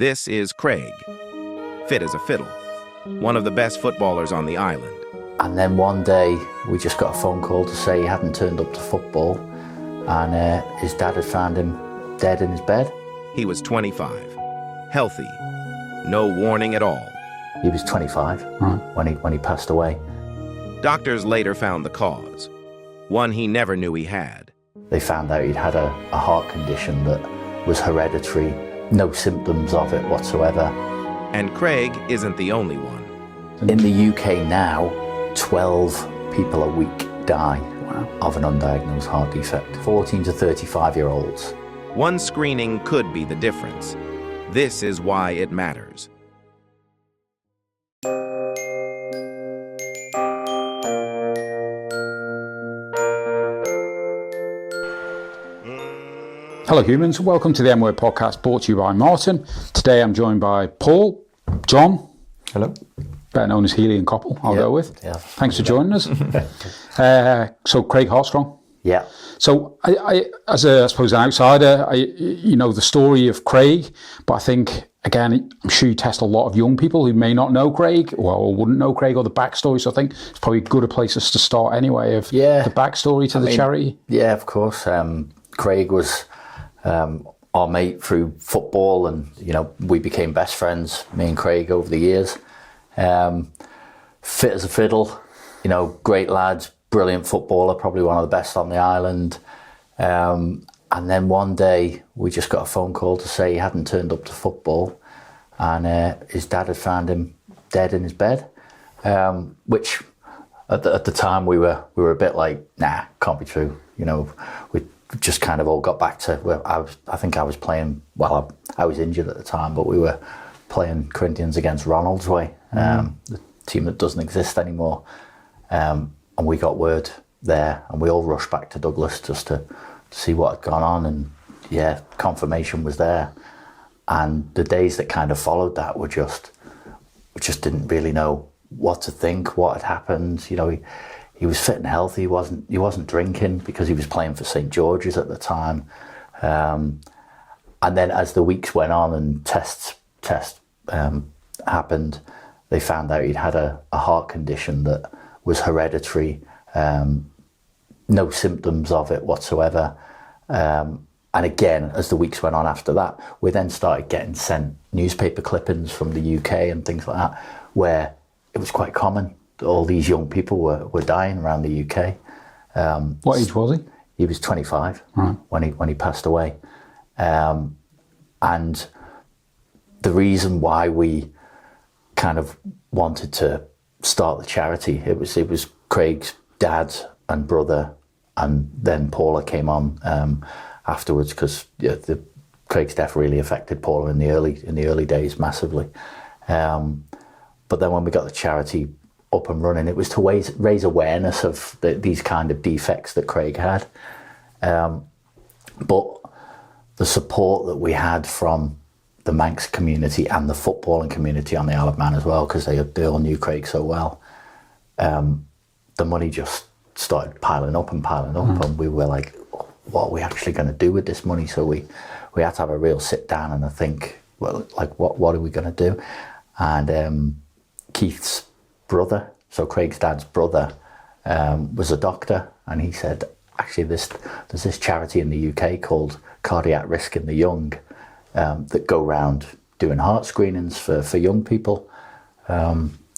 This is Craig, fit as a fiddle, one of the best footballers on the island. And then one day we just got a phone call to say he hadn't turned up to football, and his dad had found him dead in his bed. He was 25, healthy, no warning at all. He was 25 when he passed away. Doctors later found the cause, one he never knew he had. They found out he'd had a heart condition that was hereditary, no symptoms of it whatsoever. And Craig isn't the only one. In the UK now, 12 people a week die of an undiagnosed heart defect. 14 to 35-year-olds. One screening could be the difference. This is why it matters. Hello humans, welcome to the M-Word podcast brought to you by Martin. Today I'm joined by Paul, John. Hello. Better known as Healey and Coppell, I'll go with. Yeah. Thanks for joining us. So Craig Heartstrong. Yeah. So I suppose an outsider, you know the story of Craig, but I think, again, I'm sure you test a lot of young people who may not know Craig or wouldn't know Craig or the backstory. So I think it's probably good a place to start anyway of the backstory to the charity. Yeah, of course. Craig was our mate through football, and we became best friends, me and Craig, over the years. Fit as a fiddle, great lads, brilliant footballer, probably one of the best on the island. And then one day we just got a phone call to say he hadn't turned up to football, and his dad had found him dead in his bed, which at the time we were a bit like, nah, can't be true. We just kind of all got back to where I think I was playing, well, I was injured at the time, but we were playing Corinthians against Ronaldsway, the team that doesn't exist anymore. And we got word there, and we all rushed back to Douglas just to see what had gone on. And yeah, confirmation was there. And the days that kind of followed that we just didn't really know what to think, what had happened. He was fit and healthy. He wasn't drinking because he was playing for St. George's at the time. And then as the weeks went on and tests happened, they found out he'd had a heart condition that was hereditary, no symptoms of it whatsoever. And again, as the weeks went on after that, we then started getting sent newspaper clippings from the UK and things like that, where it was quite common. All these young people were dying around the UK. What age was he? He was 25 when he passed away. And the reason why we kind of wanted to start the charity, it was Craig's dad and brother, and then Paula came on afterwards, because Craig's death really affected Paula in the early days massively. But then when we got the charity up and running, it was to raise awareness of these kind of defects that Craig had. But the support that we had from the Manx community and the footballing community on the Isle of Man as well, because they all knew Craig so well, the money just started piling up, and we were like, what are we actually going to do with this money? So we had to have a real sit down and think, well, like, what are we going to do? And Keith's brother, so Craig's dad's brother, was a doctor, and he said, actually, there's this charity in the UK called Cardiac Risk in the Young, that go around doing heart screenings for young people.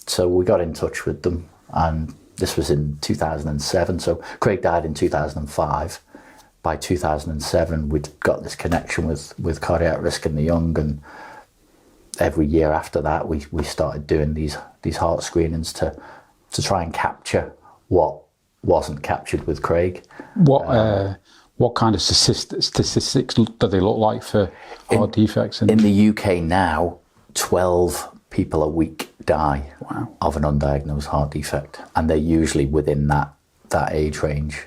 So we got in touch with them, and this was in 2007. So Craig died in 2005. By 2007, we'd got this connection with Cardiac Risk in the Young, and every year after that, we started doing these heart screenings to try and capture what wasn't captured with Craig. What kind of statistics do they look like for heart defects? In the UK now, 12 people a week die of an undiagnosed heart defect, and they're usually within that age range.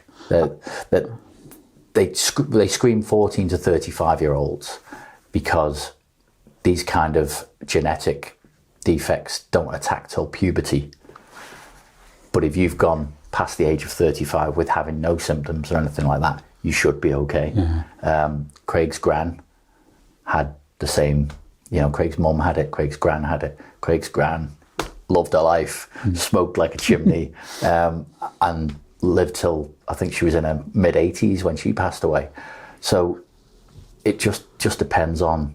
They screen 14 to 35-year-olds because these kind of genetic defects don't attack till puberty. But if you've gone past the age of 35 with having no symptoms or anything like that, you should be okay. Yeah. Craig's gran had the same Craig's mum had it, Craig's gran had it. Craig's gran loved her life, smoked like a chimney, and lived till, I think she was in her mid-80s when she passed away. So it just depends on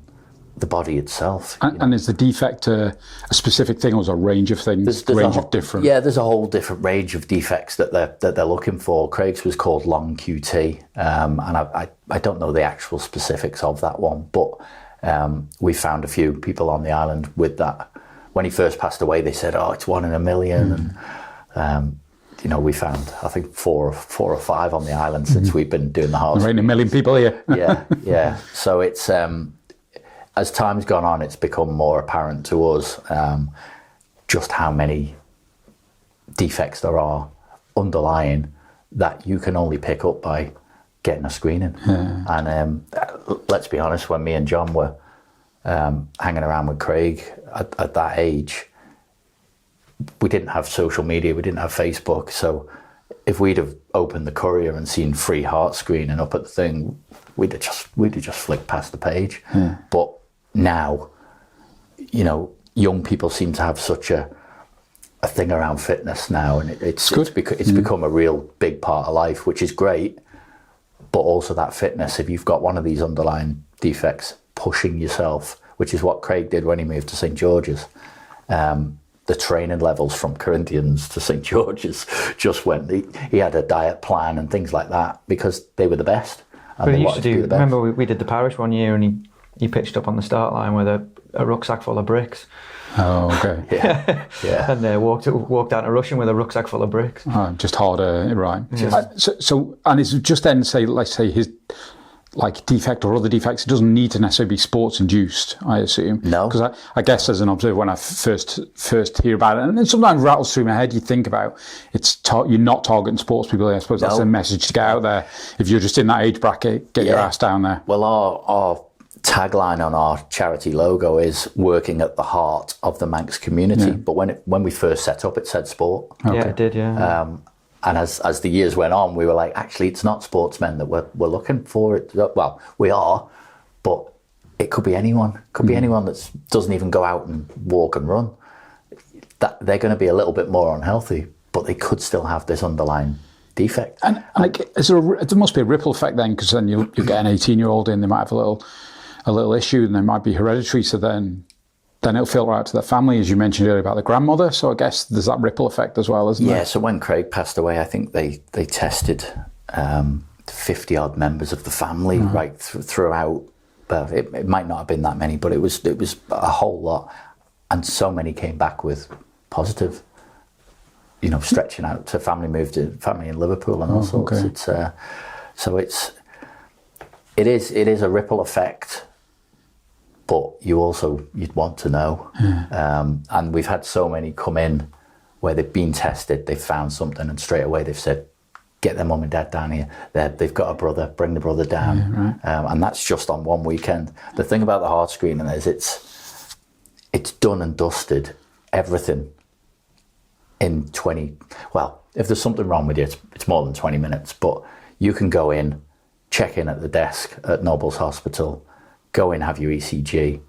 the body itself. And is the defect a specific thing, or is it a range of things, there's of different? Yeah, there's a whole different range of defects that they're looking for. Craig's was called long QT, and I don't know the actual specifics of that one, but we found a few people on the island with that. When he first passed away, they said, "Oh, it's 1 in a million," and we found, I think, four or five on the island since we've been doing the heart. There ain't a million people here. yeah. So it's as time's gone on, it's become more apparent to us just how many defects there are underlying that you can only pick up by getting a screening. And let's be honest, when me and John were hanging around with Craig at that age, we didn't have social media, we didn't have Facebook. So if we'd have opened the Courier and seen free heart screening up at the thing, we'd have just flicked past the page. But now, young people seem to have such a thing around fitness now, and it's become a real big part of life, which is great. But also that fitness, if you've got one of these underlying defects, pushing yourself, which is what Craig did when he moved to St. George's. The training levels from Corinthians to St. George's just went. He had a diet plan and things like that because they were the best. But he used to do. Remember, we did the parish one year, and he pitched up on the start line with a rucksack full of bricks. Oh, okay. Yeah. And walked out to Russian with a rucksack full of bricks. Oh, just harder, right? Yeah. So, and it's just then let's say his defect or other defects. It doesn't need to necessarily be sports induced, I assume. No, because I guess as an observer, when I first hear about it, and then sometimes rattles through my head, you think about you're not targeting sports people. I suppose that's a message to get out there. If you're just in that age bracket, get your ass down there. Well, our tagline on our charity logo is working at the heart of the Manx community. But when we first set up, it said sport. Okay. Yeah, it did. Yeah. And as the years went on, we were like, actually, it's not sportsmen that we're looking for. It. Well, we are, but it could be anyone. It could be anyone that doesn't even go out and walk and run. That they're going to be a little bit more unhealthy, but they could still have this underlying defect. And there must be a ripple effect then, because then you get an 18-year-old in, they might have a little issue, and they might be hereditary. So then it'll filter out to their family, as you mentioned earlier about the grandmother. So I guess there's that ripple effect as well, isn't there? Yeah, so when Craig passed away, I think they tested 50 odd members of the family right throughout. It might not have been that many, but it was a whole lot. And so many came back with positive, stretching out to family in Liverpool and all sorts. Okay. It is a ripple effect. But you'd want to know. And we've had so many come in where they've been tested, they've found something, and straight away they've said, get their mum and dad down here. They've got a brother, bring the brother down. Yeah, right. And that's just on one weekend. The thing about the heart screening is it's done and dusted, everything in 20... Well, if there's something wrong with you, it's more than 20 minutes. But you can go in, check in at the desk at Nobles Hospital, go in, have your ECG,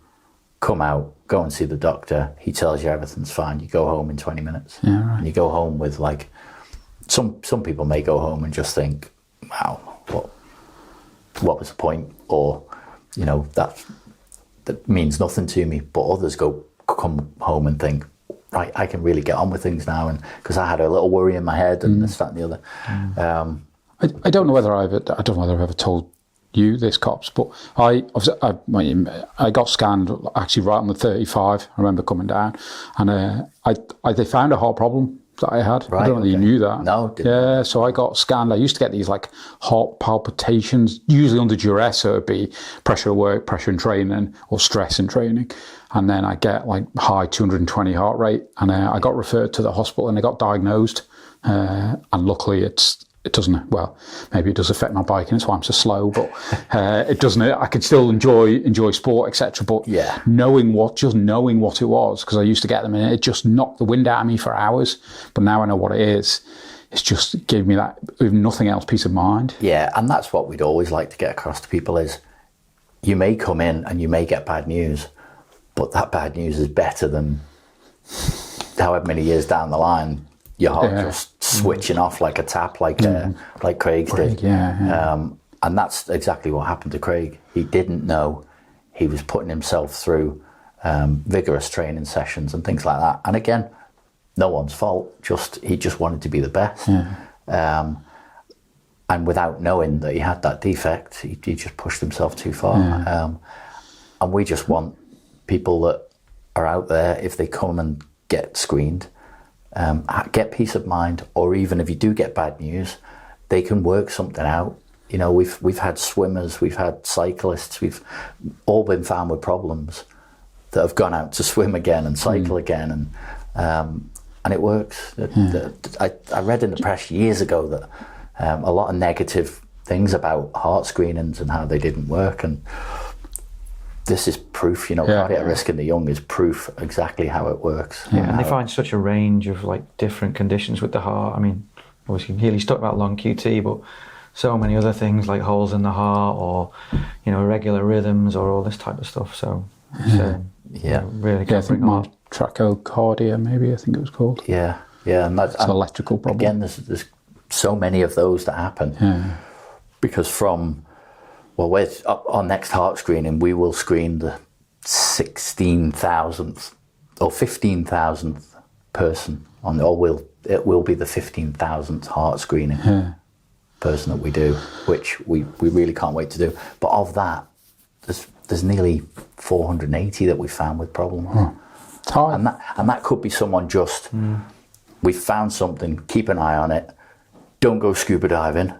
come out, go and see the doctor. He tells you everything's fine. You go home in 20 minutes. Yeah, right. And you go home with some people may go home and just think, wow, what was the point? Or, that means nothing to me. But others come home and think, right, I can really get on with things now. And because I had a little worry in my head and this, that and the other. I don't know whether I've ever told you this, Cops, but I got scanned actually right on the 35. I remember coming down, and they found a heart problem that I had. Right, I don't know if you knew that. No. Yeah, so I got scanned. I used to get these heart palpitations, usually under duress, so it'd be pressure at work, pressure in training, or stress in training, and then I get high 220 heart rate, and I got referred to the hospital and I got diagnosed, and luckily it doesn't, well, maybe it does affect my biking, that's why I'm so slow, but it doesn't. I could still enjoy sport, etc. But knowing what it was, because I used to get them and it just knocked the wind out of me for hours. But now I know what it is. It's just gave me that, if nothing else, peace of mind. Yeah, and that's what we'd always like to get across to people is, you may come in and you may get bad news, but that bad news is better than however many years down the line your heart just switching off like a tap, like Craig's did. And that's exactly what happened to Craig. He didn't know he was putting himself through vigorous training sessions and things like that. And again, no one's fault. He just wanted to be the best. And without knowing that he had that defect, he just pushed himself too far. And we just want people that are out there, if they come and get screened, get peace of mind, or even if you do get bad news, they can work something out. You know, we've had swimmers, we've had cyclists, we've all been found with problems that have gone out to swim again and cycle again, and it works. I read in the press years ago that a lot of negative things about heart screenings and how they didn't work, and this is proof. You know, cardiac risk in the young is proof exactly how it works. And they find such a range of like different conditions with the heart. I mean, obviously Healey's talked about long QT, but so many other things like holes in the heart, or irregular rhythms, or all this type of stuff. So really I think trachocardia, maybe I think it was called. And that's an electrical problem. Again, there's so many of those that happen because with our next heart screening, we will screen the 16,000th or 15,000th person it will be the 15,000th heart screening person that we do, which we really can't wait to do. But of that, there's nearly 480 that we found with problems. And that could be someone we found something, keep an eye on it, don't go scuba diving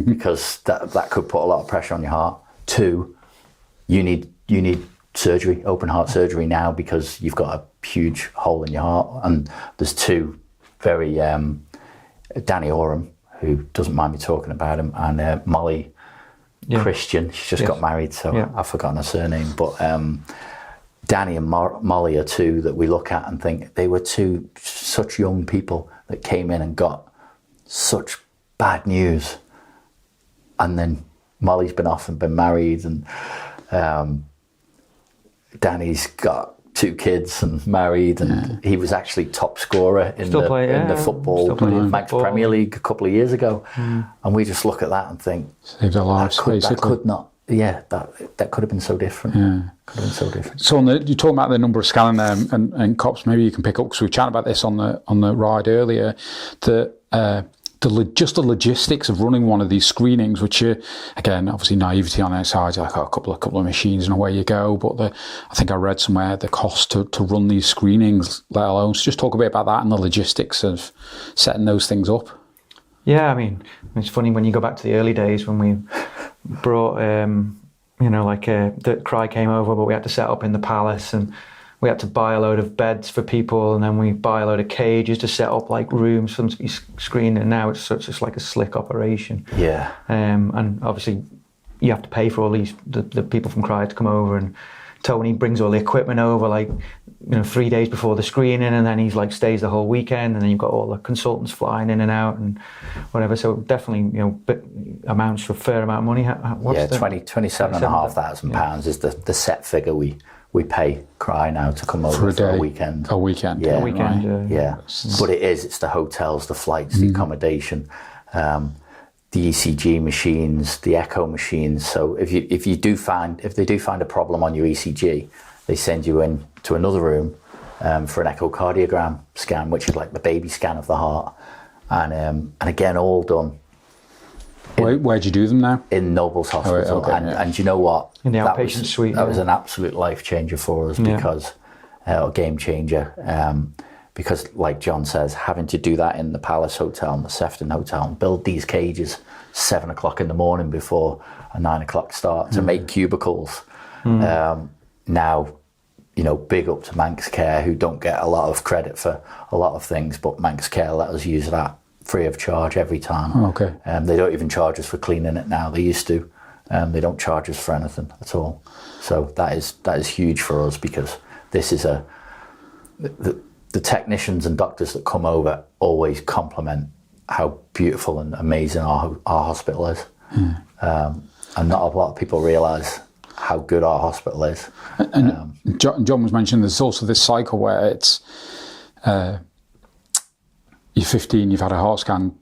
because that could put a lot of pressure on your heart. 2, you need surgery, open heart surgery now because you've got a huge hole in your heart. And there's 2 very Danny Oram, who doesn't mind me talking about him, and Molly Christian. She's just got married, so I've forgotten her surname. But Danny and Molly are 2 that we look at and think they were 2 such young people that came in and got such bad news. And then Molly's been off and been married, and Danny's got 2 kids and married, and he was actually top scorer in the football Manx Premier League a couple of years ago. And we just look at that and think, saved our lives, that could not. That could have been so different. Could have been so different. So you're talking about the number of scanning there, and cops. Maybe you can pick up, because we were chatting about this on the ride earlier. Just the logistics of running one of these screenings, which again, obviously naivety on our side, like a couple of machines and away you go. But I think I read somewhere the cost to run these screenings, let alone. So just talk a bit about that and the logistics of setting those things up. Yeah, I mean, it's funny when you go back to the early days when we brought, the Cry came over, but we had to set up in the palace, and we had to buy a load of beds for people, and then we buy a load of cages to set up like rooms for them to be screened. And now it's just like a slick operation. And obviously you have to pay for all the people from Cry to come over, and Tony brings all the equipment over 3 days before the screening, and then he's stays the whole weekend, and then you've got all the consultants flying in and out and whatever. So definitely, amounts to a fair amount of money. What's 27,500 pounds is the set figure we pay Cry now to come over for a weekend. A weekend. Yeah. A weekend, But it's the hotels, the flights, the accommodation, the ECG machines, the echo machines. So if they do find a problem on your ECG, they send you in to another room for an echocardiogram scan, which is like the baby scan of the heart, and again, all done. Where'd you do them now? In Noble's Hospital. And you know what? In the outpatient suite. That was an absolute life changer for us, because a game changer. Because, like John says, having to do that in the Palace Hotel and the Sefton Hotel and build these cages 7 o'clock in the morning before a 9 o'clock start to make cubicles. Now, big up to Manx Care, who don't get a lot of credit for a lot of things, but Manx Care let us use that free of charge every time. They don't even charge us for cleaning it now. They used to. They don't charge us for anything at all. So that is huge for us, because this is the technicians and doctors that come over always compliment how beautiful and amazing our hospital is. And not a lot of people realise how good our hospital is. And John was mentioning there's also this cycle where it's you're 15, you've had a heart scan,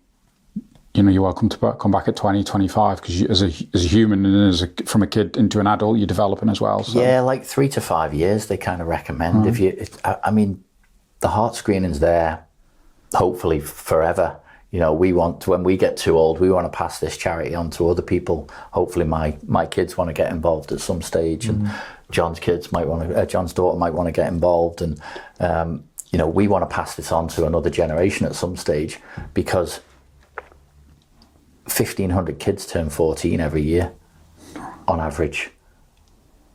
you're welcome to come back at 20, 25, because as a human and from a kid into an adult, you're developing as well. So. Yeah, like 3 to 5 years they kind of recommend. The heart screening's there, hopefully forever. When we get too old, we want to pass this charity on to other people. Hopefully my kids want to get involved at some stage, and John's daughter might want to get involved, and we want to pass this on to another generation at some stage, because 1,500 kids turn 14 every year on average.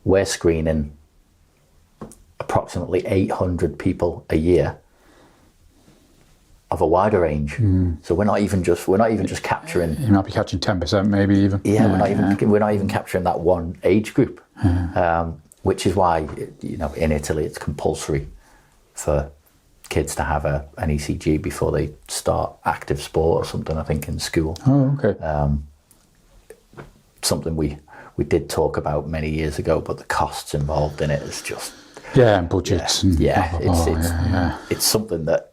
We're screening approximately 800 people a year of a wider range. So we're not even just capturing. You might be catching 10%, maybe even. Yeah, we're not even capturing that one age group, which is why in Italy it's compulsory for kids to have an ECG before they start active sport or something, I think, in school. Oh, okay. Something we did talk about many years ago, but the costs involved in it is just... Yeah, and budgets. It's something that,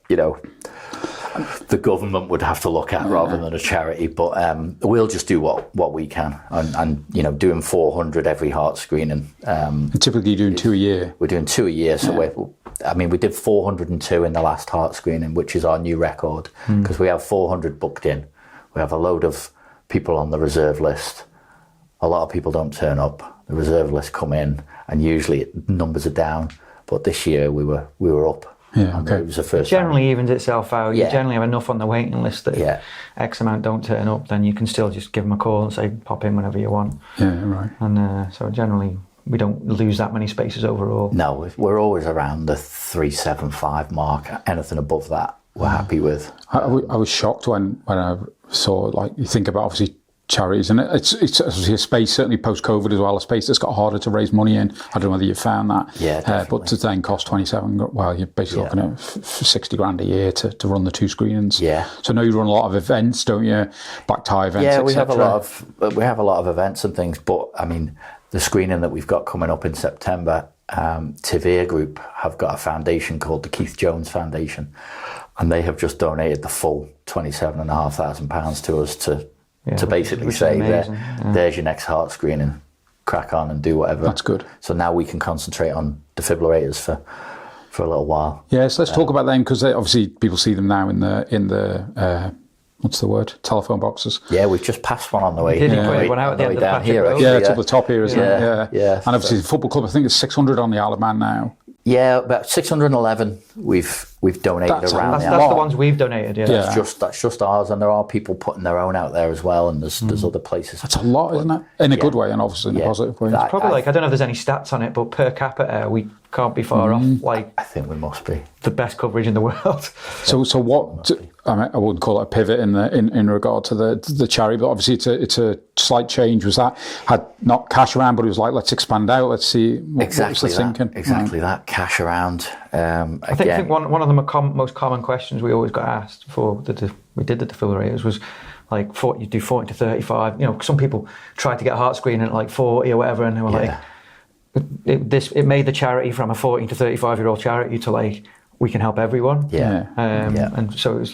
the government would have to look at rather than a charity, but we'll just do what we can, and doing 400 every heart screening. And typically you're doing 2 a year. We're doing 2 a year, so we did 402 in the last heart screening, which is our new record, because we have 400 booked in. We have a load of people on the reserve list. A lot of people don't turn up. The reserve list come in, and usually numbers are down, but this year we were up. Yeah, okay. It was the first generally time. evens itself out. You generally have enough on the waiting list that if X amount don't turn up, then you can still just give them a call and say pop in whenever you want. Yeah, right. And so generally we don't lose that many spaces overall. No, we're always around the 375 mark. Anything above that, we're happy with. I was shocked when I saw, you think about obviously charities, and it's obviously a space, certainly post-COVID as well, a space that's got harder to raise money in. I don't know whether you found that. Yeah, definitely. But to then cost 27, well, you're basically looking at 60 grand a year to run the 2 screenings. Yeah. So I know you run a lot of events, don't you? Black tie events, yeah, we have a lot of events and things, but the screening that we've got coming up in September, Tivere Group have got a foundation called the Keith Jones Foundation, and they have just donated the full £27,500 to us to basically say, there's your next heart screening, crack on and do whatever. That's good. So now we can concentrate on defibrillators for a little while. Yeah, so let's talk about them, because obviously people see them now in the what's the word? Telephone boxes. Yeah, we've just passed one on the way. Did you put one out at the end of the down here? Yeah, it's up the top here, isn't it? Yeah. And obviously the football club, I think it's 600 on the Isle of Man now. Yeah, about 611 we've donated around. That's the ones we've donated. Yeah. That's just ours, and there are people putting their own out there as well, and there's other places. That's a lot, isn't it? In a good way, and obviously in a positive way. It's probably I don't know if there's any stats on it, but per capita we can't be far off. I think we must be the best coverage in the world. So what? I wouldn't call it a pivot in regard to the charity, but obviously it's a slight change. Was that had not cash around, but it was like, let's expand out, let's see what was the thinking. Exactly that, cash around. I think one of the most common questions we always got asked before we did the defibrillators was like, you do 40 to 35. Some people tried to get a heart screening at like 40 or whatever, and they were like, it made the charity from a 14 to 35-year-old charity to like, we can help everyone. And so it was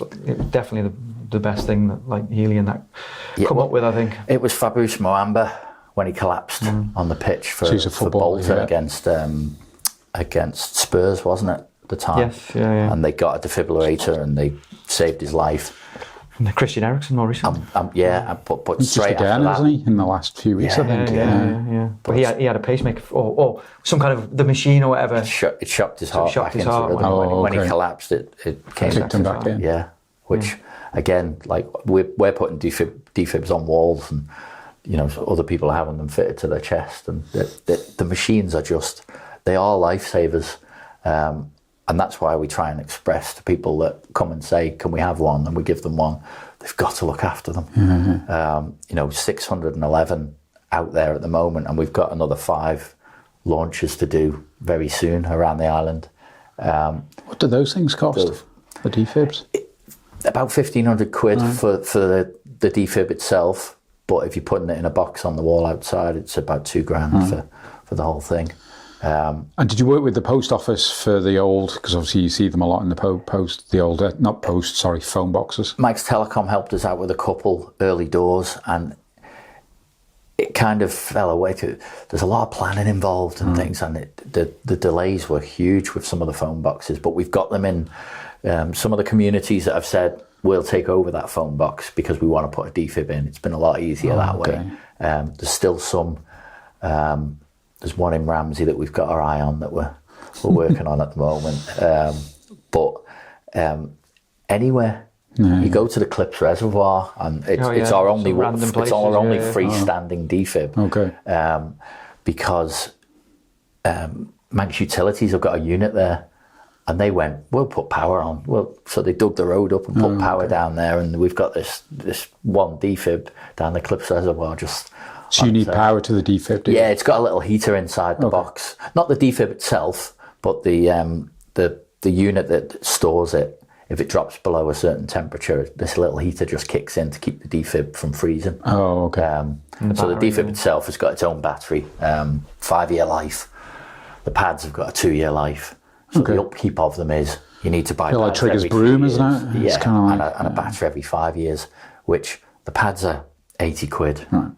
definitely the best thing that like Healey and that come up with, I think. It was Fabrice Muamba when he collapsed on the pitch for Bolton against Spurs, wasn't it, at the time? Yes, yeah. And they got a defibrillator and they saved his life. And Christian Eriksen more recently. But he's straight just again, after that, hasn't he, in the last few weeks, I think. Yeah. But he had a pacemaker or some kind of the machine or whatever. It shocked his heart back into rhythm. When he collapsed, it came back in. Yeah, which again, like we're putting defibs on walls, and other people are having them fitted to their chest, and the machines are they are lifesavers. And that's why we try and express to people that come and say, can we have one? And we give them one. They've got to look after them. 611 out there at the moment, and we've got another 5 launches to do very soon around the island. What do those things cost, the defibs? About 1,500 quid for the defib itself. But if you're putting it in a box on the wall outside, it's about £2,000 for the whole thing. And did you work with the post office for the old, because obviously you see them a lot in the post, the older, not post, sorry, phone boxes? Manx Telecom helped us out with a couple early doors, and it kind of fell away. There's a lot of planning involved and things, and the delays were huge with some of the phone boxes, but we've got them in some of the communities that have said, we'll take over that phone box because we want to put a defib in. It's been a lot easier that way. There's still some... there's one in Ramsey that we've got our eye on that we're working on at the moment. But anywhere you go to the Clips Reservoir, and it's our only freestanding defib. Okay. Because Manx Utilities have got a unit there, and they went, we'll put power on. So they dug the road up and put power down there, and we've got this one defib down the Clips Reservoir just. So you need power to the defib, do you? Yeah, it's got a little heater inside the box. Not the defib itself, but the unit that stores it. If it drops below a certain temperature, this little heater just kicks in to keep the defib from freezing. Oh, okay. So the defib itself has got its own battery, 5-year life. The pads have got a 2-year life. So the upkeep of them is you need to buy pads like Trigger's every broom, 3 isn't years. it? Yeah, it's kind of like, and a battery every 5 years, which the pads are 80 quid. Right.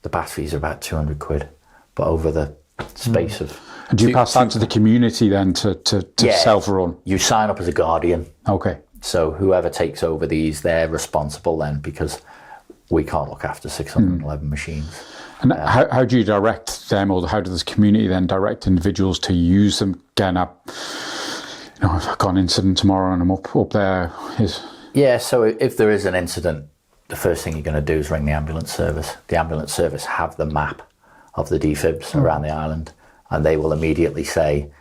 The batteries are about 200 quid, but over the space of... And do you pass that to the community then to self-run? You sign up as a guardian. Okay. So whoever takes over these, they're responsible then, because we can't look after 611 machines. And how do you direct them, or how does the community then direct individuals to use them? Again, if I've got an incident tomorrow and I'm up there, Yeah, so if there is an incident, the first thing you're going to do is ring the ambulance service. The ambulance service have the map of the defibs around the island, and they will immediately say,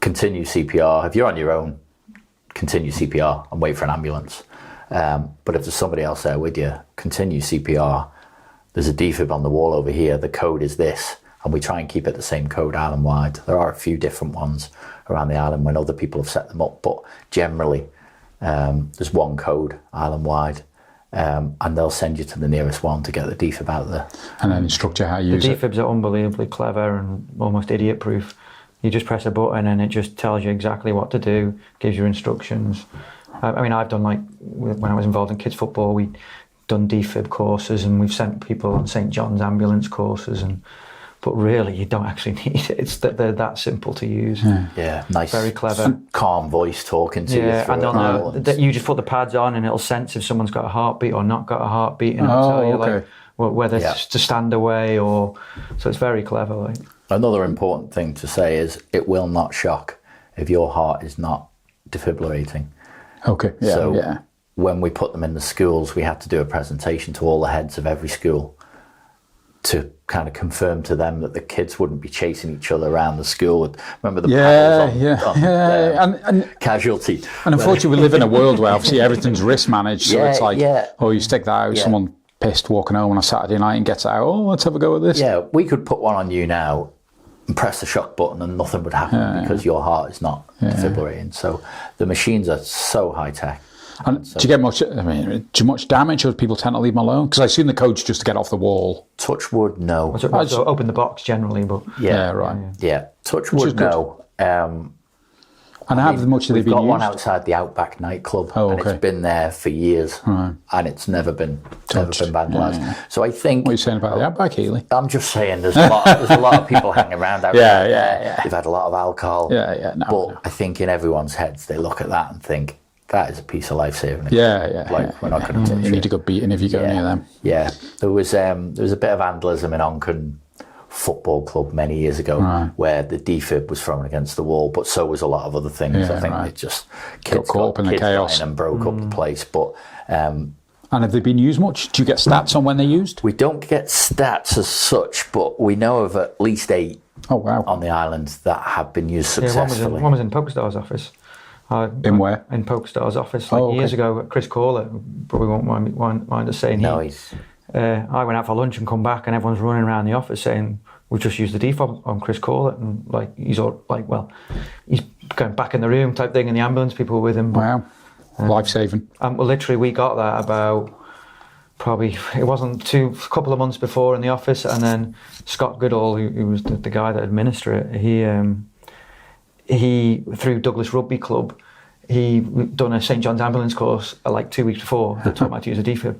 continue CPR. If you're on your own, continue CPR and wait for an ambulance. But if there's somebody else there with you, continue CPR. There's a defib on the wall over here. The code is this, and we try and keep it the same code island-wide. There are a few different ones around the island when other people have set them up, but generally there's one code island-wide. And they'll send you to the nearest one to get the defib out there. And then instruct you how to use it. The defibs are unbelievably clever and almost idiot-proof. You just press a button and it just tells you exactly what to do, gives you instructions. I mean, I've done, like, when I was involved in kids football, we'd done defib courses, and we've sent people on St. John's ambulance courses, but really you don't actually need it. It's that they're that simple to use. Yeah, nice, very clever, calm voice talking to you. And you just put the pads on, and it'll sense if someone's got a heartbeat or not got a heartbeat, and it'll tell you like whether to stand away or. So it's very clever. Like. Another important thing to say is it will not shock if your heart is not defibrillating. Okay. Yeah. So when we put them in the schools, we had to do a presentation to all the heads of every school to kind of confirm to them that the kids wouldn't be chasing each other around the school. Remember the paddles on casualty. And unfortunately, we live in a world where obviously everything's risk managed. So it's like, you stick that out, someone pissed walking home on a Saturday night and gets out, let's have a go at this. Yeah, we could put one on you now and press the shock button and nothing would happen because your heart is not defibrillating. So the machines are so high tech. And do you get much? I mean, too much damage, or do people tend to leave them alone? Because I assume the code's just to get off the wall. Touch wood, no. So open the box generally, but touch wood, no. And how much have they been used? We've got one outside the Outback nightclub, and it's been there for years, and it's never been vandalised. Yeah. So I think. What are you saying about the Outback, Healey? I'm just saying there's a lot of people hanging around out there. They've had a lot of alcohol. I think in everyone's heads they look at that and think, that is a piece of life saving. We're not going to touch it. You need to go beating if you go near them. Yeah, there was a bit of vandalism in Onchan Football Club many years ago, where the defib was thrown against the wall, but so was a lot of other things. I think it just got caught up in the chaos and broke up the place. But and have they been used much? Do you get stats on when they're used? We don't get stats as such, but we know of at least 8 on the island that have been used successfully. One was in Pokestar's office. In where? In Pokestar's office, years ago. Chris Corlett probably won't mind us saying. No, I went out for lunch and come back, and everyone's running around the office saying, "We've just used the defib on Chris Corlett," and he's going back in the room type thing, and the ambulance people were with him. Wow, life saving. Literally, we got that about probably, it wasn't a couple of months before in the office, and then Scott Goodall, who was the guy that administered it, he through Douglas Rugby Club, he done a St John's ambulance course like 2 weeks before that taught me how to use a defib.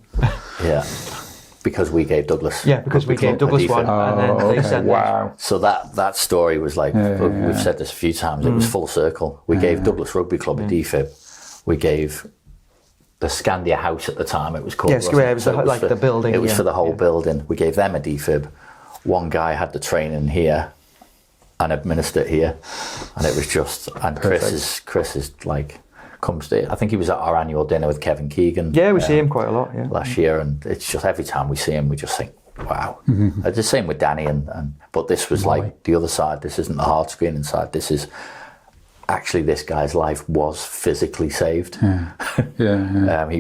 Yeah, because we gave Douglas. Yeah, because we gave Douglas one, and then they said, wow. So that story was like, we've said this a few times, it was full circle. We gave Douglas Rugby Club a defib. We gave the Scandia House at the time, it was called. Yes, it was like the building. It was for the whole building. We gave them a defib. One guy had the training here and administered it here, and it was just. And Chris is like comes to. I think he was at our annual dinner with Kevin Keegan. Yeah, we see him quite a lot. Yeah, last year, and it's just every time we see him, we just think, wow. It's the same with Danny, and but this was like the other side. This isn't the heart screening side. This is. Actually, this guy's life was physically saved. He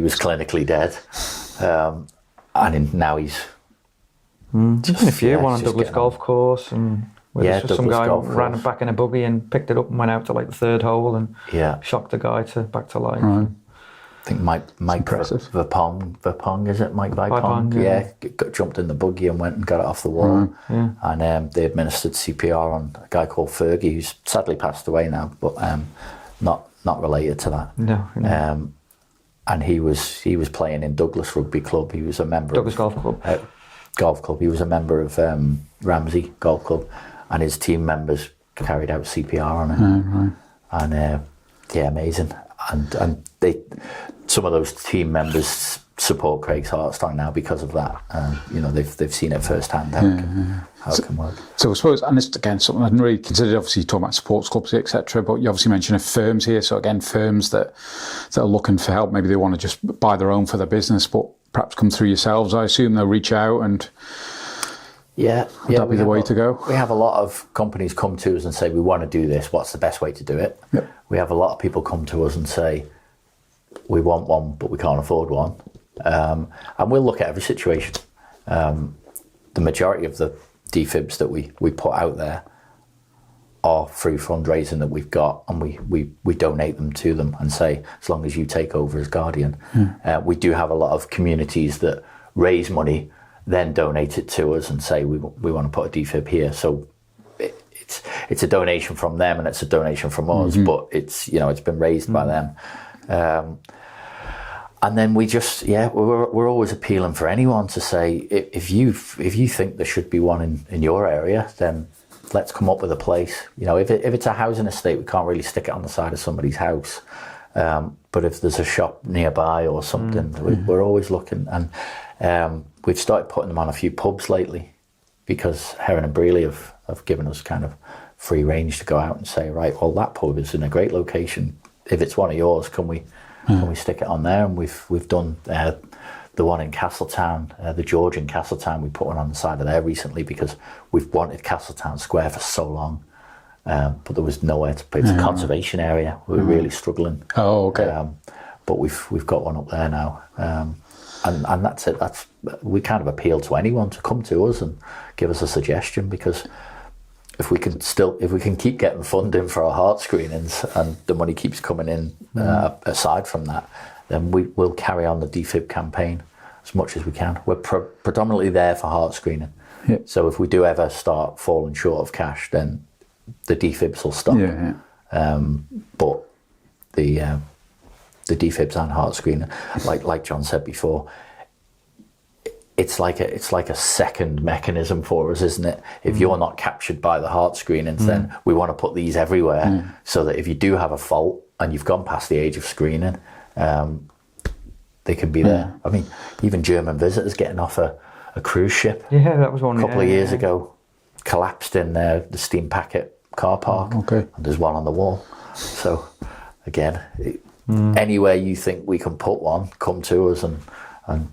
was clinically dead, and now he's. Just a few. One on Douglas Golf Course, and some guy ran back in a buggy and picked it up and went out to like the third hole and shocked the guy back to life. Right. I think Mike Verpong, is it? Mike Vipong? Yeah, jumped in the buggy and went and got it off the wall. And they administered CPR on a guy called Fergie, who's sadly passed away now, but not related to that. No. And he was playing in Douglas Rugby Club. He was a member Douglas Golf Club. Golf Club. He was a member of Ramsey Golf Club, and his team members carried out CPR on him. And amazing. And some of those team members support Craig's Heartstrong now because of that. They've seen it firsthand how it can work. So I suppose, and it's again something I hadn't really considered. Obviously, you're talking about sports clubs, etc. But you obviously mentioned firms here. So again, firms that are looking for help. Maybe they want to just buy their own for their business, but perhaps come through yourselves. I assume they'll reach out and. Would that be the way to go? We have a lot of companies come to us and say, we want to do this. What's the best way to do it? Yep. We have a lot of people come to us and say, we want one, but we can't afford one. And we'll look at every situation. The majority of the defibs that we put out there are through fundraising that we've got, and we donate them to them and say, as long as you take over as guardian. We do have a lot of communities that raise money, then donate it to us and say, we want to put a defib here. So it's a donation from them and it's a donation from us, but it's been raised by them. And then we just, we're always appealing for anyone to say, if you think there should be one in your area, then let's come up with a place. If it's a housing estate, we can't really stick it on the side of somebody's house. But if there's a shop nearby or something, we're always looking. And we've started putting them on a few pubs lately because Heron and Brealey have given us kind of free range to go out and say, right, well, that pub is in a great location. If it's one of yours, can we stick it on there? And we've done the one in Castletown, the George in Castletown. We put one on the side of there recently because we've wanted Castletown Square for so long. But there was nowhere to put. It's a conservation area. We were really struggling. Oh, okay. But we've got one up there now. And that's it. We kind of appeal to anyone to come to us and give us a suggestion, because if we can keep getting funding for our heart screenings and the money keeps coming in aside from that, then we'll carry on the defib campaign as much as we can. We're predominantly there for heart screening. Yep. So if we do ever start falling short of cash, then the defibs will stop. But the defibs and heart screening, like John said before, it's like a second mechanism for us, isn't it? If you're not captured by the heart screenings, then we want to put these everywhere, so that if you do have a fault and you've gone past the age of screening, they can be there. I mean, even German visitors getting off a cruise ship. Yeah, that was one a couple of years ago. Collapsed in the steam packet car park. Okay. And there's one on the wall. So again, anywhere you think we can put one, come to us and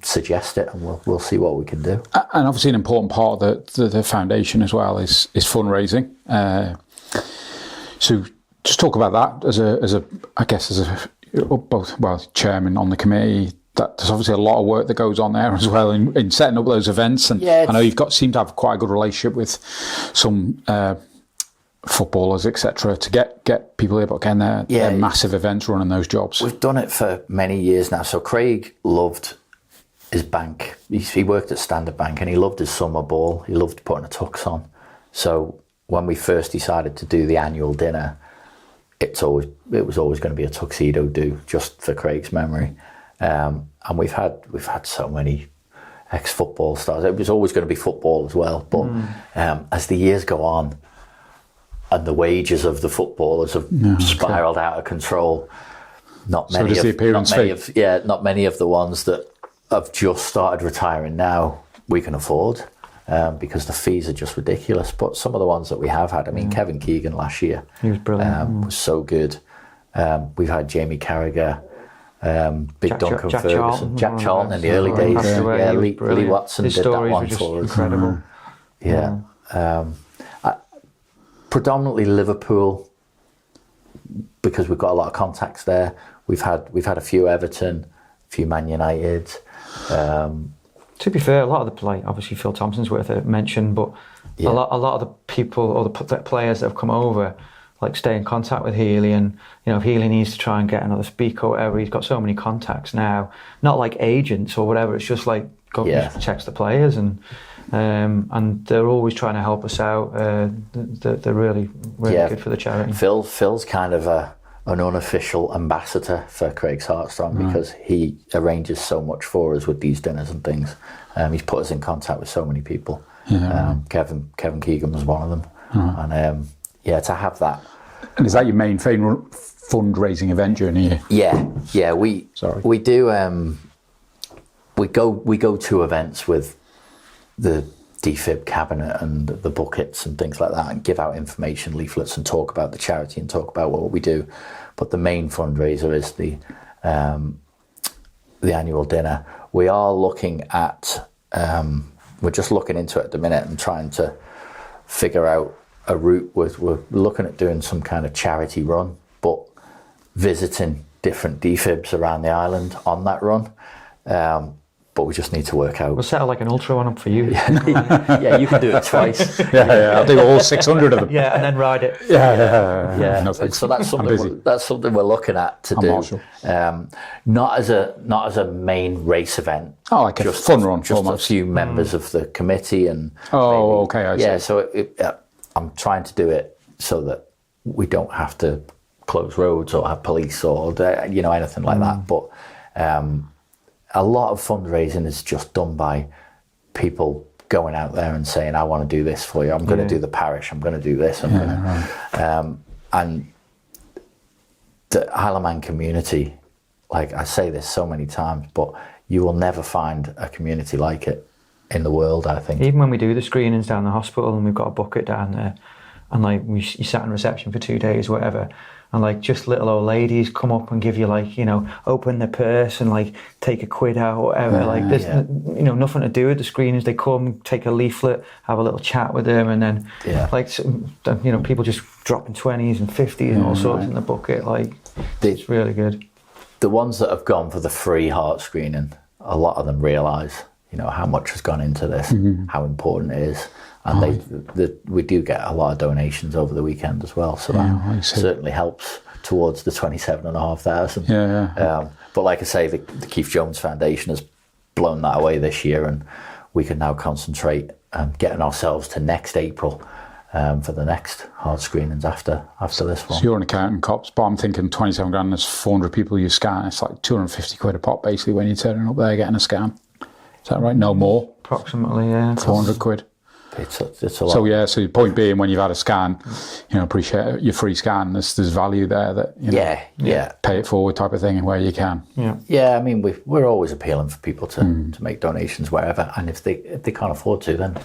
suggest it, and we'll see what we can do. And obviously an important part of the foundation as well is fundraising. So just talk about that as both chairman on the committee. There's obviously a lot of work that goes on there as well in setting up those events. And I know you've seem to have quite a good relationship with some footballers, etc., to get people here, but again, they're massive events running those jobs. We've done it for many years now. So Craig loved his bank. He worked at Standard Bank and he loved his summer ball. He loved putting a tux on. So when we first decided to do the annual dinner, it was always going to be a tuxedo do, just for Craig's memory. And we've had so many ex-football stars. It was always going to be football as well. But as the years go on, and the wages of the footballers have spiraled out of control, not many of the ones that have just started retiring now we can afford, because the fees are just ridiculous. But some of the ones that we have had, I mean, Kevin Keegan last year, he was brilliant, was so good. We've had Jamie Carragher, Duncan Ferguson, Jack Charlton in the early days. Lee Watson did that one for us. Incredible. Predominantly Liverpool, because we've got a lot of contacts there. We've had a few Everton, a few Man United. To be fair, a lot of the obviously Phil Thompson's worth a mention, but a lot of the people or the players that have come over, like, stay in contact with Healey, and if Healey needs to try and get another speaker or whatever, he's got so many contacts now. Not like agents or whatever. It's just like checks the players, and they're always trying to help us out. They're really good for the charity. Phil's kind of an unofficial ambassador for Craig's Heartstrong, because he arranges so much for us with these dinners and things. He's put us in contact with so many people. Kevin Keegan was one of them. And to have that. And is that your main fundraising event during the year? Yeah. We do. We go to events with the defib cabinet and the buckets and things like that, and give out information leaflets and talk about the charity and talk about what we do. But the main fundraiser is the annual dinner. We are looking at. We're just looking into it at the minute and trying to figure out a route. We're looking at doing some kind of charity run, but visiting different defibs around the island on that run. But we just need to work out. We'll set like an ultra one up for you. Yeah, you can do it twice. I'll do all 600 of them. Yeah, and then ride it. Yeah. No, so that's something we're looking at to do. Not as a main race event. Oh, like a fun run. Just almost. A few members of the committee and. Oh, okay. I see. Yeah, so I'm trying to do it so that we don't have to close roads or have police or anything like that. But a lot of fundraising is just done by people going out there and saying, I want to do this for you. I'm going to do the parish. I'm going to do this. And the Isle of Man community, like I say this so many times, but you will never find a community like it in the world, I think. Even when we do the screenings down the hospital and we've got a bucket down there, and like you sat in reception for 2 days, whatever, and like just little old ladies come up and give you open their purse and like take a quid out or whatever. There's nothing to do with the screenings. They come, take a leaflet, have a little chat with them, and then people just dropping 20s and 50s and all sorts in the bucket. It's really good. The ones that have gone for the free heart screening, a lot of them realise how much has gone into this, how important it is. And we do get a lot of donations over the weekend as well, so that certainly helps towards the 27,500. But like I say, the Keith Jones Foundation has blown that away this year, and we can now concentrate on getting ourselves to next April for the next heart screenings after this one. So you're an accountant, cops, but I'm thinking 27 grand, there's 400 people you scan. It's like 250 quid a pop basically when you're turning up there getting a scan. Is that right? No more? Approximately, yeah. 400 quid. It's a lot. So your point being, when you've had a scan, appreciate your free scan. There's value there that pay it forward type of thing, and where you can. Yeah. I mean, we're always appealing for people to make donations wherever, and if they can't afford to, then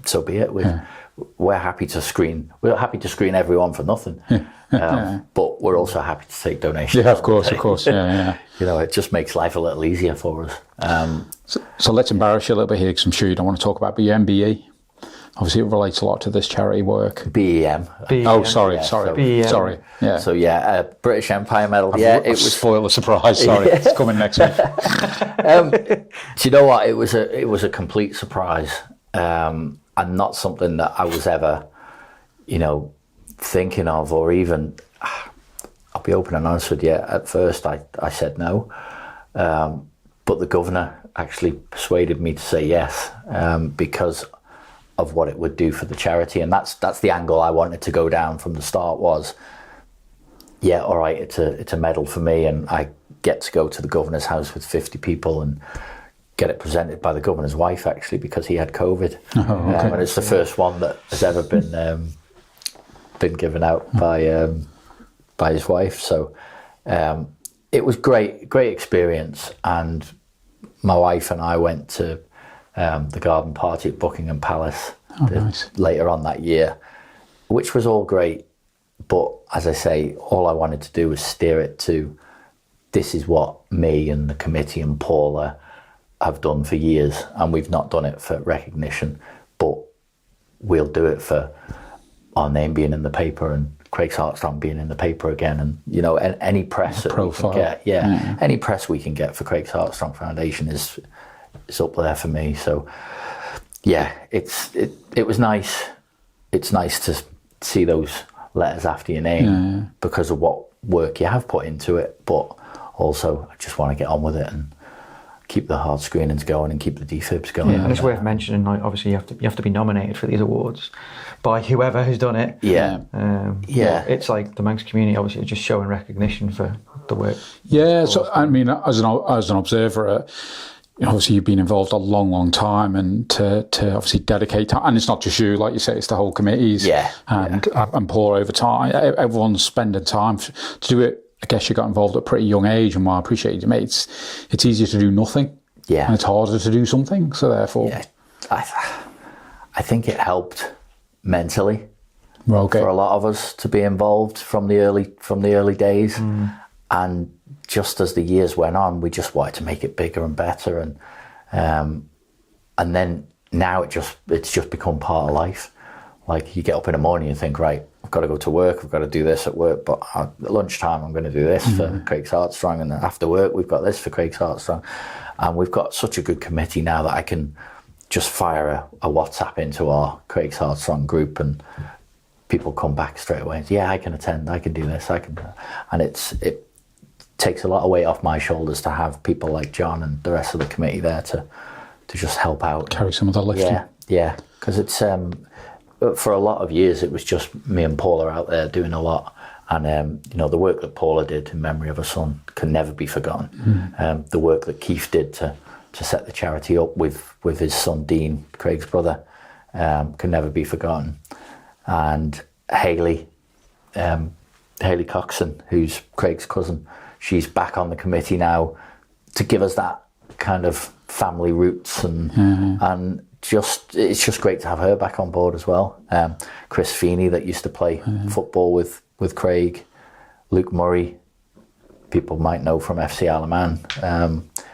so be it. We're happy to screen. We're happy to screen everyone for nothing, but we're also happy to take donations. Yeah, of course. Yeah. It just makes life a little easier for us. So let's embarrass you a little bit here, because I'm sure you don't want to talk about, but your MBE. Obviously, it relates a lot to this charity work. BEM. Oh, sorry. BEM. Yeah. So British Empire Medal. It was spoil the surprise. Sorry, it's coming next week. Do you know what? It was a complete surprise, and not something that I was ever, thinking of, or even. I'll be open and honest with you. At first, I said no, but the governor actually persuaded me to say yes, because of what it would do for the charity. And that's the angle I wanted to go down from the start was, yeah, all right, it's a medal for me, and I get to go to the governor's house with 50 people and get it presented by the governor's wife, actually, because he had COVID. Oh, okay. And it's the first one that has ever been given out by his wife. So it was great experience. And my wife and I went to the garden party at Buckingham Palace nice. later on that year, which was all great. But as I say, all I wanted to do was steer it to, this is what me and the committee and Paula have done for years, and we've not done it for recognition, but we'll do it for our name being in the paper and Craig's Heartstrong being in the paper again, and you know, any press that we can get, any press we can get for Craig's Heartstrong Foundation is up there for me. So yeah, it was nice. It's nice to see those letters after your name because of what work you have put into it, but also I just want to get on with it and keep the hard screenings going and keep the defibs going. Yeah, and it's worth mentioning, like, obviously you have to be nominated for these awards by whoever has done it. Yeah. It's like the Manx community obviously just showing recognition for the work. Yeah, so I mean, as an observer, obviously you've been involved a long time, and to obviously dedicate time, and it's not just you, like you say, it's the whole committees, and Paul over time, everyone's spending time to do it. I guess you got involved at a pretty young age, and while I appreciate it, mate, it's easier to do nothing, and it's harder to do something. So therefore, I think it helped mentally for a lot of us to be involved from the early days, and just as the years went on, we just wanted to make it bigger and better, and then now it's just become part of life. Like, you get up in the morning and think, right, I've got to go to work, I've got to do this at work, but at lunchtime I'm going to do this for Craig's Heartstrong, and then after work we've got this for Craig's Heartstrong. And we've got such a good committee now that I can just fire a WhatsApp into our Craig's Heartstrong group, and people come back straight away and say, yeah, I can attend, I can do this, I can. And it takes a lot of weight off my shoulders to have people like John and the rest of the committee there to just help out. Carry some of the lifting. Yeah, because it's... for a lot of years, it was just me and Paula out there doing a lot. And, the work that Paula did in memory of her son can never be forgotten. The work that Keith did to set the charity up with his son, Dean, Craig's brother, can never be forgotten. And Healey Coxon, who's Craig's cousin, she's back on the committee now to give us that kind of family roots, and it's just great to have her back on board as well. Chris Feeney, that used to play football with Craig, Luke Murray, people might know from FC Isle of Man,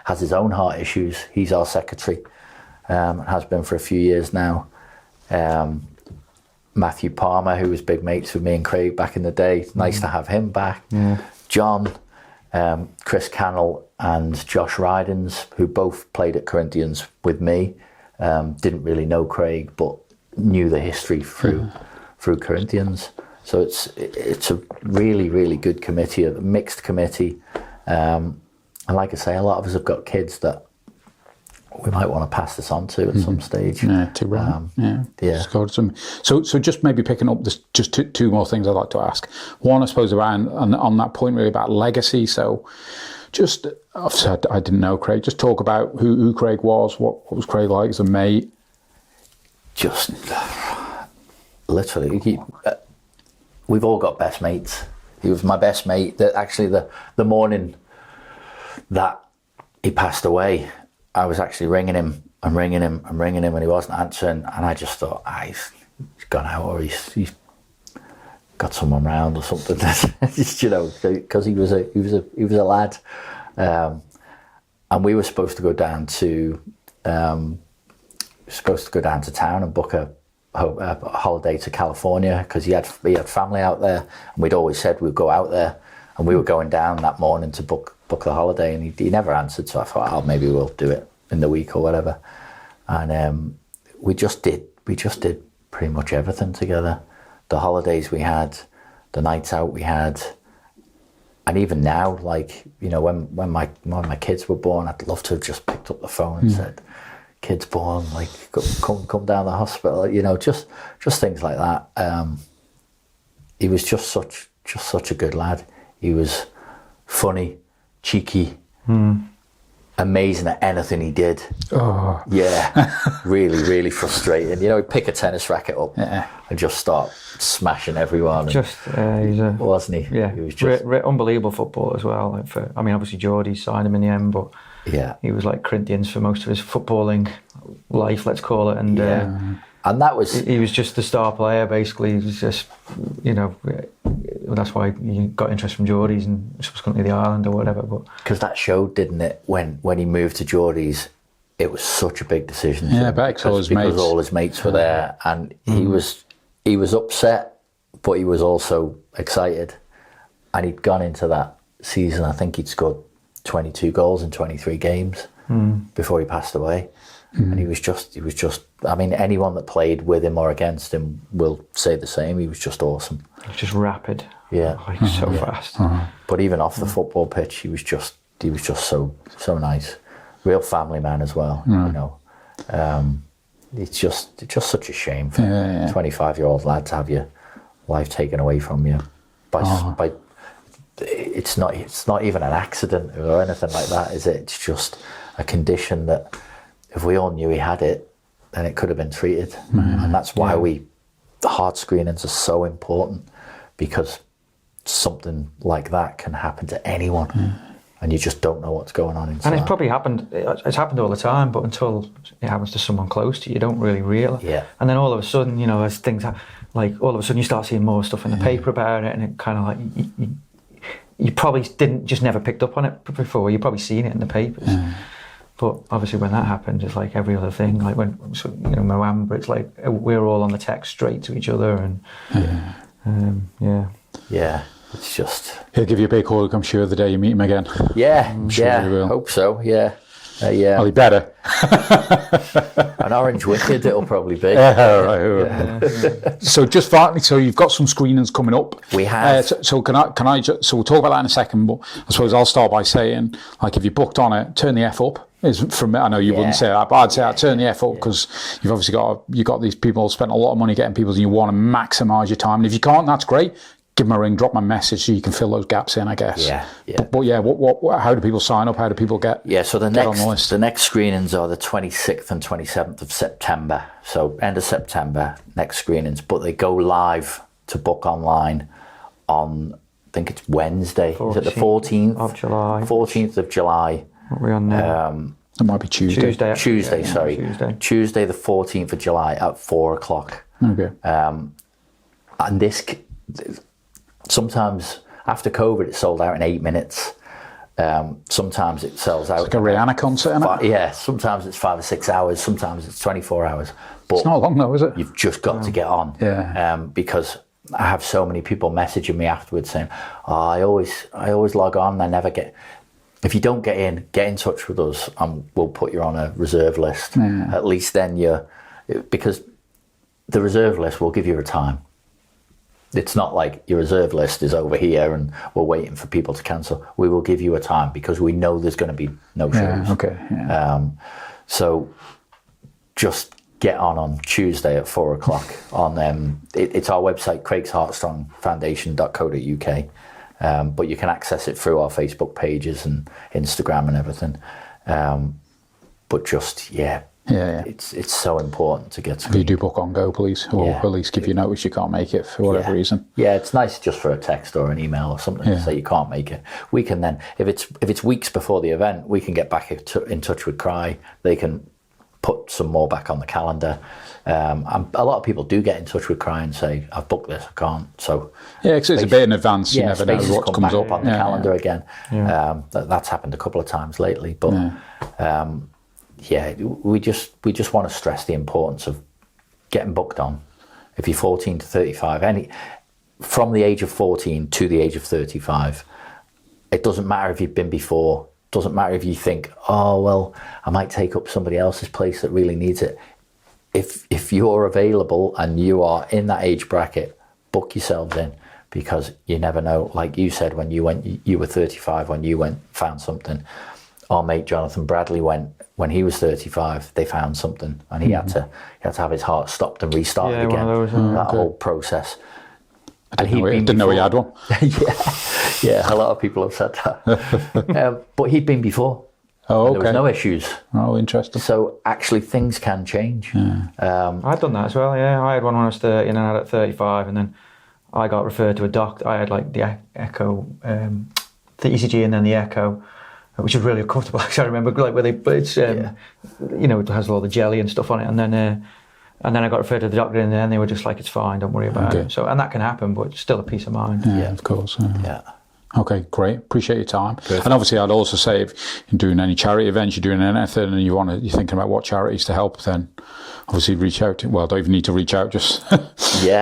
has his own heart issues. He's our secretary, has been for a few years now. Matthew Palmer, who was big mates with me and Craig back in the day, nice to have him back. John, Chris Cannell and Josh Rydens, who both played at Corinthians with me. Didn't really know Craig, but knew the history through Corinthians. So it's a really, really good committee, a mixed committee. And like I say, a lot of us have got kids that we might want to pass this on to at some stage. To run. So just maybe picking up just two more things I'd like to ask. One, I suppose, around on that point really about legacy. So just, I didn't know Craig. Just talk about who Craig was. What was Craig like as a mate? Just literally, we've all got best mates. He was my best mate. That actually the morning that he passed away, I was actually ringing him, and he wasn't answering, and I just thought, he's gone out, or he's got someone round or something. Just, because he was a lad, and we were supposed to go down to town and book a holiday to California, because he had family out there, and we'd always said we'd go out there, and we were going down that morning to book the holiday, and he never answered. So I thought, maybe we'll do it in the week or whatever. And we just did pretty much everything together. The holidays we had, the nights out we had, And even now, like, you know, when my kids were born, I'd love to have just picked up the phone and said, "Kid's born, like, come down the hospital," you know, just things like that. He was just such a good lad. He was funny, cheeky, amazing at anything he did. Oh. Yeah, really frustrating. You know, he'd pick a tennis racket up and just start smashing everyone. Just wasn't he? Yeah, he was just unbelievable football as well. Like obviously Geordie signed him in the end, but he was like Corinthians for most of his footballing life, let's call it. And and that was he was just the star player basically. He was just, you know, that's why he got interest from Geordies and subsequently the Ireland or whatever. But because that showed, didn't it, when he moved to Geordies, it was such a big decision. Yeah, because all his mates were there, and he was upset, but he was also excited. And he'd gone into that season, I think he'd scored 22 goals in 23 games before he passed away. And he was just, I mean, anyone that played with him or against him will say the same. He was just awesome. He was just rapid. Yeah. Like so fast. But even off the football pitch, he was just so nice. Real family man as well, you know. It's just such a shame for a 25-year-old lad to have your life taken away from you by it's not even an accident or anything like that, is it? It's just a condition that if we all knew he had it, then it could have been treated. And that's why the heart screenings are so important, because something like that can happen to anyone. And you just don't know what's going on inside. And it's probably happened, it's happened all the time, but until it happens to someone close to you, you don't really realise. Yeah. And then all of a sudden, you know, as things like all of a sudden you start seeing more stuff in the paper about it, and it kind of like, you probably never picked up on it before, you've probably seen it in the papers. But obviously when that happens, it's like every other thing, like when, you know, Moamba, it's like we're all on the text straight to each other, and Yeah, it's just... He'll give you a big hug, I'm sure, the day you meet him again. Yeah, I'm sure he will. Hope so, yeah. Well, he better. An orange wicked, it'll probably be. So just finally, so you've got some screenings coming up. We have. So can I just, so we'll talk about that in a second, but I suppose I'll start by saying, like, if you booked on it, turn the F up. I know you wouldn't say that, but I'd say turn the F up, because you've obviously got these people spent a lot of money getting people, and you want to maximise your time. And if you can't, that's great. Give them a ring, drop my message, so you can fill those gaps in, I guess. But how do people sign up? How do people get? So the next screenings are the 26th and 27th of September. So end of September, next screenings. But they go live to book online on, I think it's Wednesday. Is it the 14th of July? 14th of July. What are we on now? It might be Tuesday. Tuesday, sorry. Tuesday, the 14th of July at 4:00. Okay. And this, sometimes after COVID, it sold out in 8 minutes. Sometimes it sells out. It's like a Rihanna concert, isn't it? Yeah, sometimes it's 5 or 6 hours, sometimes it's 24 hours. But it's not long though, is it? You've just got to get on. Because I have so many people messaging me afterwards saying, I always log on, I never get... If you don't get in touch with us, and we'll put you on a reserve list. At least then because the reserve list will give you a time. It's not like your reserve list is over here and we're waiting for people to cancel. We will give you a time because we know there's going to be no shows. So just get on Tuesday at 4:00 on it's our website, craigsheartstrongfoundation.co.uk. But you can access it through our Facebook pages and Instagram and everything. But just, it's so important to get to. If you do book on Go, please, or at least give you notice you can't make it for whatever reason. Yeah, it's nice just for a text or an email or something to say you can't make it. We can then, if it's weeks before the event, we can get back in touch with Cry. They can put some more back on the calendar. And a lot of people do get in touch with Cry and say, I've booked this, I can't. So because it's a bit in advance, you never know what comes up on the calendar again. That's happened a couple of times lately, but we just want to stress the importance of getting booked on. If you're 14 to 35, from the age of 14 to the age of 35, it doesn't matter if you've been before. Doesn't matter if you think, oh well, I might take up somebody else's place that really needs it. If you're available and you are in that age bracket, book yourselves in, because you never know. Like you said, when you were 35 when you found something. Our mate Jonathan Bradley went when he was 35. They found something, and he had to have his heart stopped and restarted again. One of those, that whole process. I didn't know he had one. yeah, a lot of people have said that. But he'd been before. Oh, okay. There was no issues. Oh, interesting. So actually, things can change. Yeah. I'd done that as well. Yeah, I had one when I was 30, and then I had it at 35, and then I got referred to a doctor. I had like the echo, the ECG, and then the echo, which was really uncomfortable. I remember like where it's you know, it has all the jelly and stuff on it, and then I got referred to the doctor, and then they were just like, "It's fine, don't worry about it." So, and that can happen, but it's still a peace of mind. Yeah, of course. Yeah. Okay, great. Appreciate your time. Perfect. And obviously, I'd also say if you're doing any charity events, you're doing anything, and you're thinking about what charities to help, then obviously reach out. Well, don't even need to reach out. Just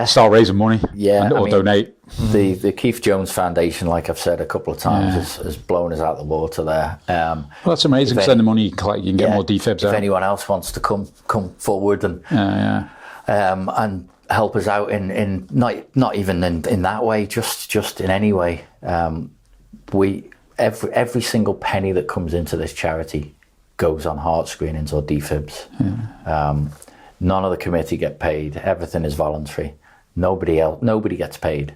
start raising money. Yeah, or donate. The Keith Jones Foundation, like I've said a couple of times, has blown us out the water there. Well, that's amazing. Because then the money you can collect, you can get more defibs out. If anyone else wants to come forward and and help us out in not even in that way, just in any way. Every single penny that comes into this charity goes on heart screenings or defibs. None of the committee get paid. Everything is voluntary. Nobody gets paid.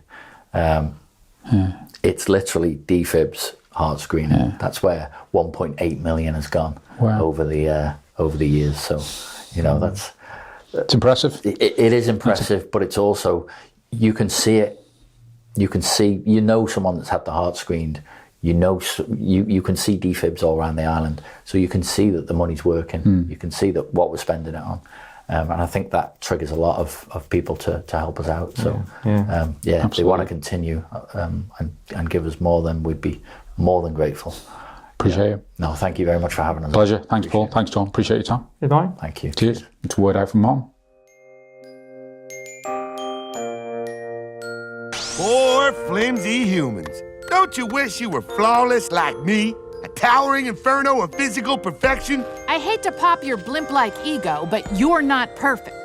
It's literally defibs, heart screening. That's where 1.8 million has gone over the years. So, you know, it's impressive. It is impressive, but it's also, you can see it. You can see, you know, someone that's had the heart screened. You know, you can see defibs all around the island, so you can see that the money's working. You can see that what we're spending it on, and I think that triggers a lot of people to help us out. So, if they want to continue and give us more, then we'd be more than grateful. Appreciate it. No, thank you very much for having us. Pleasure. Thanks, Paul. Thanks, Tom. Appreciate your time. Goodbye. Thank you. Cheers. It's a word out from Mom. Poor flimsy humans. Don't you wish you were flawless like me? A towering inferno of physical perfection? I hate to pop your blimp-like ego, but you're not perfect.